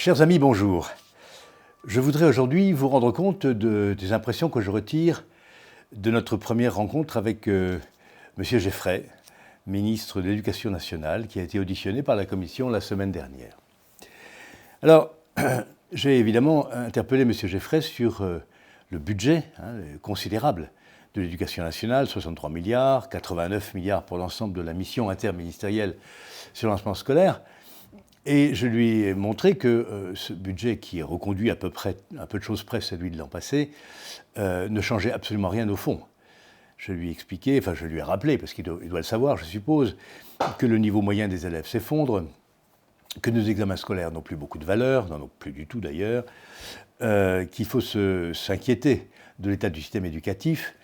Chers amis, bonjour. Je voudrais aujourd'hui vous rendre compte des impressions que je retire de notre première rencontre avec M. Geffray, ministre de l'Éducation nationale, qui a été auditionné par la Commission la semaine dernière. Alors, j'ai évidemment interpellé M. Geffray sur le budget considérable de l'Éducation nationale, 63 milliards, 89 milliards pour l'ensemble de la mission interministérielle sur le lancement scolaire. Et je lui ai montré que ce budget, qui est reconduit à peu près, un peu de choses près, celui de l'an passé, ne changeait absolument rien au fond. Je lui ai expliqué, enfin je lui ai rappelé, parce qu'il doit le savoir, je suppose, que le niveau moyen des élèves s'effondre, que nos examens scolaires n'ont plus beaucoup de valeur, n'en ont plus du tout d'ailleurs, qu'il faut s'inquiéter de l'état du système éducatif,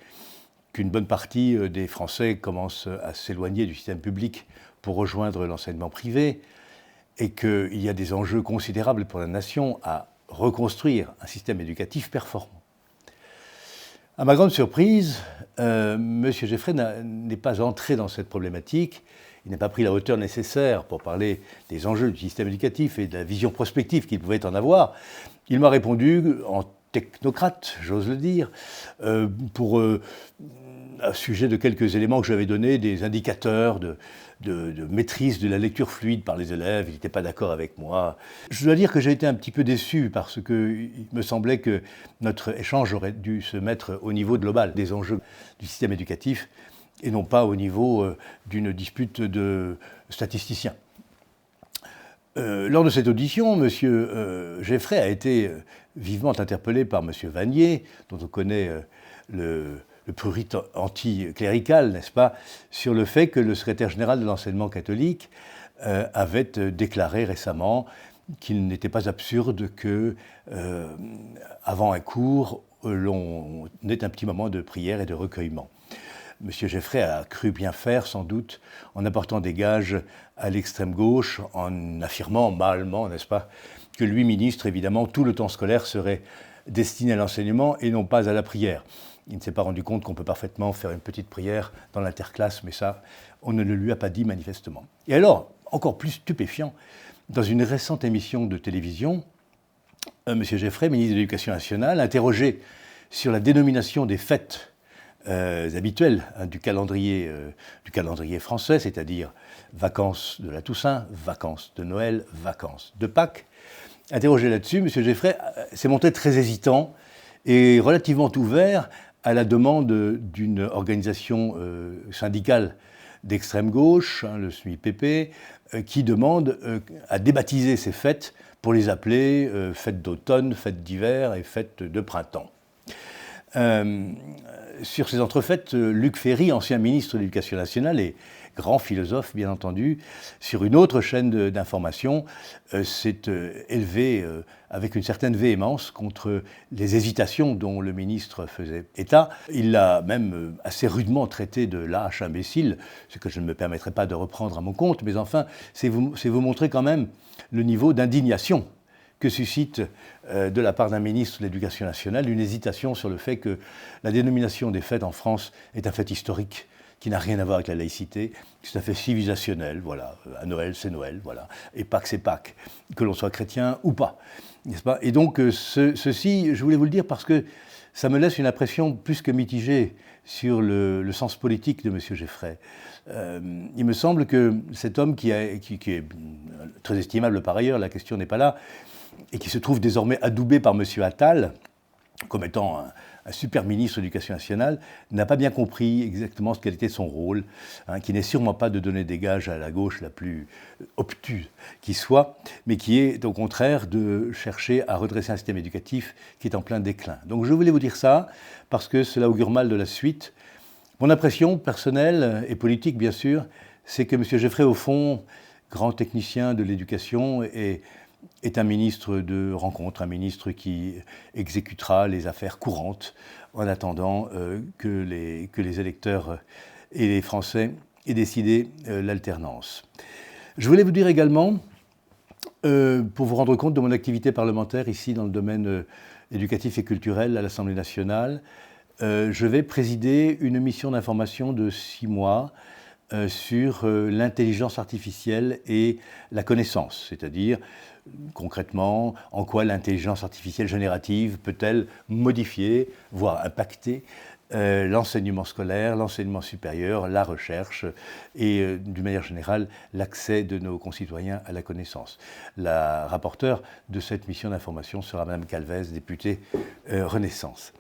qu'une bonne partie des Français commencent à s'éloigner du système public pour rejoindre l'enseignement privé, et qu'il y a des enjeux considérables pour la nation à reconstruire un système éducatif performant. À ma grande surprise, M. Geffray n'est pas entré dans cette problématique, il n'a pas pris la hauteur nécessaire pour parler des enjeux du système éducatif et de la vision prospective qu'il pouvait en avoir. Il m'a répondu en technocrate, j'ose le dire, à sujet de quelques éléments que j'avais donnés, des indicateurs de maîtrise de la lecture fluide par les élèves. Il n'était pas d'accord avec moi. Je dois dire que j'ai été un petit peu déçu parce qu'il me semblait que notre échange aurait dû se mettre au niveau global des enjeux du système éducatif et non pas au niveau d'une dispute de statisticiens. Lors de cette audition, M. Geffray a été vivement interpellé par M. Vanier, dont on connaît le prurit anticlérical, n'est-ce pas, sur le fait que le secrétaire général de l'enseignement catholique avait déclaré récemment qu'il n'était pas absurde que, avant un cours, l'on ait un petit moment de prière et de recueillement. M. Geffray a cru bien faire, sans doute, en apportant des gages à l'extrême gauche, en affirmant mâlement, n'est-ce pas, que lui, ministre, évidemment, tout le temps scolaire serait destiné à l'enseignement et non pas à la prière. Il ne s'est pas rendu compte qu'on peut parfaitement faire une petite prière dans l'interclasse, mais ça, on ne le lui a pas dit manifestement. Et alors, encore plus stupéfiant, dans une récente émission de télévision, M. Geffray, ministre de l'Éducation nationale, interrogé sur la dénomination des fêtes habituelles du calendrier français, c'est-à-dire vacances de la Toussaint, vacances de Noël, vacances de Pâques. Interrogé là-dessus, M. Geffray s'est montré très hésitant et relativement ouvert à la demande d'une organisation syndicale d'extrême gauche, le SMIPP, qui demande à débaptiser ces fêtes pour les appeler fêtes d'automne, fêtes d'hiver et fêtes de printemps. Sur ces entrefaites, Luc Ferry, ancien ministre de l'Éducation nationale et grand philosophe, bien entendu, sur une autre chaîne d'information, s'est élevé avec une certaine véhémence contre les hésitations dont le ministre faisait état. Il l'a même assez rudement traité de lâche imbécile, ce que je ne me permettrai pas de reprendre à mon compte, mais enfin, c'est vous montrer quand même le niveau d'indignation que suscite de la part d'un ministre de l'Éducation nationale une hésitation sur le fait que la dénomination des fêtes en France est un fait historique qui n'a rien à voir avec la laïcité, c'est un fait civilisationnel, voilà. À Noël, c'est Noël, voilà. Et Pâques, c'est Pâques, que l'on soit chrétien ou pas, n'est-ce pas? Et donc, ceci, je voulais vous le dire parce que ça me laisse une impression plus que mitigée sur le sens politique de M. Geffray. Il me semble que cet homme qui est très estimable par ailleurs, la question n'est pas là, et qui se trouve désormais adoubé par M. Attal, comme étant un super ministre de l'Éducation nationale, n'a pas bien compris exactement quel était son rôle, qui n'est sûrement pas de donner des gages à la gauche la plus obtuse qui soit, mais qui est au contraire de chercher à redresser un système éducatif qui est en plein déclin. Donc je voulais vous dire ça, parce que cela augure mal de la suite. Mon impression personnelle et politique, bien sûr, c'est que M. Geffray, au fond, grand technicien de l'éducation, est un ministre de rencontre, un ministre qui exécutera les affaires courantes en attendant que les électeurs et les Français aient décidé l'alternance. Je voulais vous dire également, pour vous rendre compte de mon activité parlementaire ici dans le domaine éducatif et culturel à l'Assemblée nationale, je vais présider une mission d'information de 6 mois sur l'intelligence artificielle et la connaissance, c'est-à-dire concrètement, en quoi l'intelligence artificielle générative peut-elle modifier, voire impacter l'enseignement scolaire, l'enseignement supérieur, la recherche et, d'une manière générale, l'accès de nos concitoyens à la connaissance. La rapporteure de cette mission d'information sera Mme Calvez, députée Renaissance.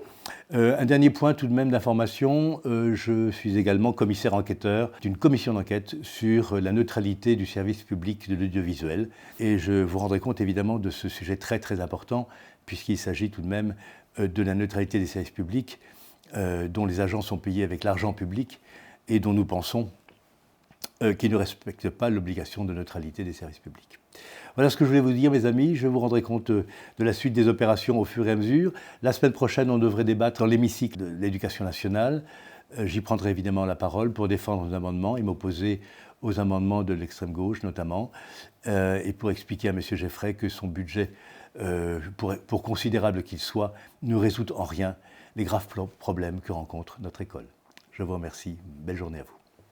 Un dernier point tout de même d'information, je suis également commissaire enquêteur d'une commission d'enquête sur la neutralité du service public de l'audiovisuel et je vous rendrai compte évidemment de ce sujet très très important puisqu'il s'agit tout de même de la neutralité des services publics dont les agents sont payés avec l'argent public et dont nous pensons qu'ils ne respectent pas l'obligation de neutralité des services publics. Voilà ce que je voulais vous dire, mes amis. Je vous rendrai compte de la suite des opérations au fur et à mesure. La semaine prochaine, on devrait débattre dans l'hémicycle de l'Éducation nationale. J'y prendrai évidemment la parole pour défendre nos amendements et m'opposer aux amendements de l'extrême gauche notamment, et pour expliquer à M. Geffray que son budget, pour considérable qu'il soit, ne résout en rien les graves problèmes que rencontre notre école. Je vous remercie. Belle journée à vous.